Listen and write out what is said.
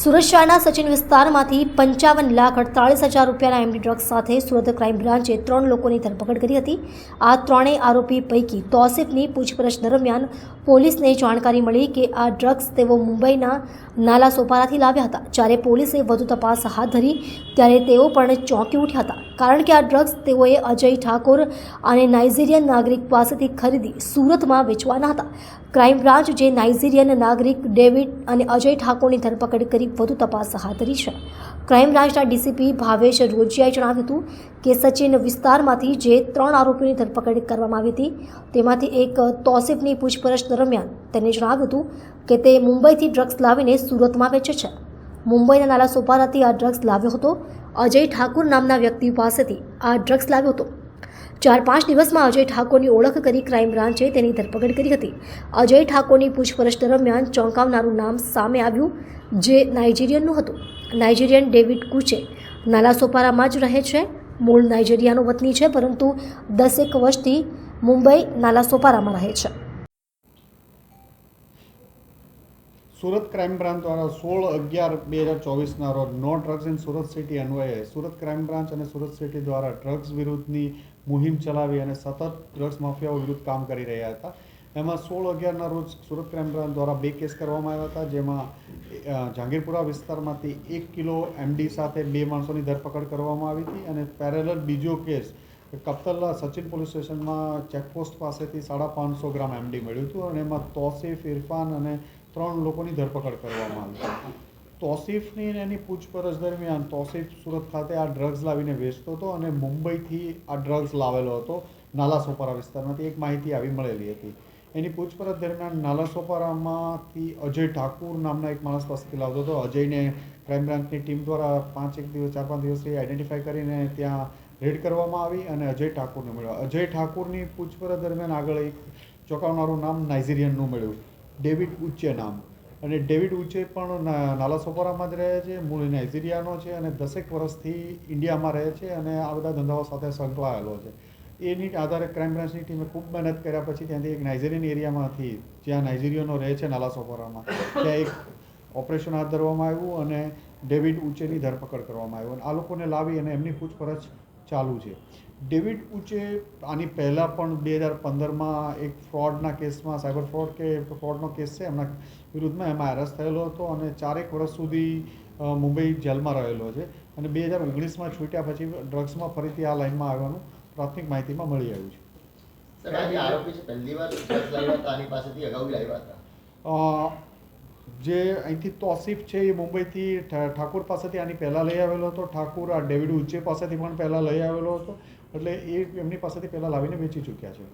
સુરત શહેરના સચિન વિસ્તારમાંથી 55,48,000 રૂપિયાના એમડી ડ્રગ્સ સાથે સુરત ક્રાઇમ બ્રાન્ચે 3 લોકોની ધરપકડ કરી હતી। આ ત્રણેય આરોપી પૈકી તૌસીફની પૂછપરછ દરમિયાન પોલીસને જાણકારી મળી કે આ ડ્રગ્સ તેઓ મુંબઈના નાલા સોપારાથી લાવ્યા હતા। જ્યારે પોલીસે વધુ તપાસ હાથ ધરી ત્યારે તેઓ પણ ચોંકી ઉઠ્યા હતા, કારણ કે આ ડ્રગ્સ તેઓએ અજય ઠાકોર અને નાઇજીરિયન નાગરિક પાસેથી ખરીદી સુરતમાં વેચવાના હતા। ક્રાઇમ બ્રાન્ચ જે નાઇજીરિયન નાગરિક ડેવિડ અને અજય ઠાકોરની ધરપકડ કરી વધુ તપાસ હાથ ધરી છે। ક્રાઇમ બ્રાન્ચના ડીસીપી ભાવેશ રોજિયાએ જણાવ્યું હતું કે સચિન વિસ્તારમાંથી જે 3 આરોપીઓની ધરપકડ કરવામાં આવી હતી તેમાંથી એક તૌસીફની પૂછપરછ દરમિયાન તેને જણાવ્યું હતું કે તે મુંબઈથી ડ્રગ્સ લાવીને સુરતમાં વેચે છે। મુંબઈના નાલા સોપારાથી આ ડ્રગ્સ લાવ્યો હતો। અજય ઠાકોર નામના વ્યક્તિ પાસેથી આ ડ્રગ્સ લાવ્યો હતો। 4-5 દિવસમાં અજય ઠાકોરની ઓળખ કરી ક્રાઇમ બ્રાન્ચે તેની ધરપકડ કરી હતી। અજય ઠાકોરની પૂછપરછ દરમિયાન ચોંકાવનારું નામ સામે આવ્યું, જે નાઇજીરિયનનું હતું। નાઇજીરિયન ડેવિડ કુચે નાલા સોપારામાં જ રહે છે। મૂળ નાઇજીરિયાનો વતની છે, પરંતુ 10 વર્ષથી મુંબઈ નાલા સોપારામાં રહે છે। સુરત ક્રાઇમ બ્રાન્ચ દ્વારા 16/11/2024ના રોજ no drugs in Surat city અન્વયે સુરત ક્રાઇમ બ્રાન્ચ અને સુરત સિટી દ્વારા ડ્રગ્સ વિરુદ્ધની મુહિમ ચલાવી અને સતત ડ્રગ્સ માફિયાઓ વિરુદ્ધ કામ કરી રહ્યા હતા। એમાં 16/11ના રોજ સુરત ક્રાઇમ બ્રાન્ચ દ્વારા 2 કેસ કરવામાં આવ્યા હતા, જેમાં જહાંગીરપુરા વિસ્તારમાંથી 1 કિલો એમડી સાથે 2 માણસોની ધરપકડ કરવામાં આવી હતી અને પેરેલલ બીજો કેસ કપ્તલા સચિન પોલીસ સ્ટેશનમાં ચેકપોસ્ટ પાસેથી 550 ગ્રામ એમડી મળ્યું હતું અને એમાં તૌસીફ, ઇરફાન અને 3 લોકોની ધરપકડ કરવામાં આવી। તૌસીફની એની પૂછપરછ દરમિયાન તૌસીફ સુરત ખાતે આ ડ્રગ્સ લાવીને વેચતો હતો અને મુંબઈથી આ ડ્રગ્સ લાવેલો હતો નાલા સોપારા વિસ્તારમાંથી, એક માહિતી આવી મળેલી હતી। એની પૂછપરછ દરમિયાન નાલા સોપારામાંથી અજય ઠાકુર નામના એક માણસ પાસેથી લાવતો હતો। અજયને ક્રાઇમ બ્રાન્ચની ટીમ દ્વારા 4-5 દિવસથી આઈડેન્ટિફાઈ કરીને ત્યાં રેડ કરવામાં આવી અને અજય ઠાકુરને મળ્યો। અજય ઠાકુરની પૂછપરછ દરમિયાન આગળ એક ચોંકાવનારું નામ નાઇજીરિયનનું મળ્યું, ડેવિડ ઉચ્ચે નામ। અને ડેવિડ ઉચ્ચે પણ નાલા સોપારામાં જ રહે છે, મૂળ નાઇજીરિયાનો છે અને 10 વર્ષથી ઇન્ડિયામાં રહે છે અને આ બધા ધંધાઓ સાથે સંકળાયેલો છે। એની આધારે ક્રાઇમ બ્રાન્ચની ટીમે ખૂબ મહેનત કર્યા પછી ત્યાંથી એક નાઇજીરિયન એરિયામાંથી, જ્યાં નાઇજીરિયનો રહે છે નાલા સોપારામાં, ત્યાં એક ઓપરેશન હાથ ધરવામાં આવ્યું અને ડેવિડ ઉચ્ચેની ધરપકડ કરવામાં આવ્યું અને આ લોકોને લાવી અને એમની પૂછપરછ ચાલુ છે। ડેવિડ ઉચ્ચે આની પહેલાં પણ 2015માં એક ફ્રોડના કેસમાં, સાયબર ફ્રોડનો કેસ છે એમના વિરુદ્ધમાં, એમાં એરેસ્ટ થયેલો હતો અને 4 વર્ષ સુધી મુંબઈ જેલમાં રહેલો છે અને 2019માં છૂટ્યા પછી ડ્રગ્સમાં ફરીથી આ લાઇનમાં આવવાનું પ્રાથમિક માહિતીમાં મળી આવ્યું છે। જે અહીંથી તૌસીફ છે એ મુંબઈથી ઠાકુર પાસેથી આની પહેલાં લઈ આવેલો હતો। ઠાકુર આ ડેવિડ ઉચ્ચે પાસેથી પણ પહેલાં લઈ આવેલો હતો, એટલે એ એમની પાસેથી પહેલાં લાવીને વેચી ચૂક્યા છે।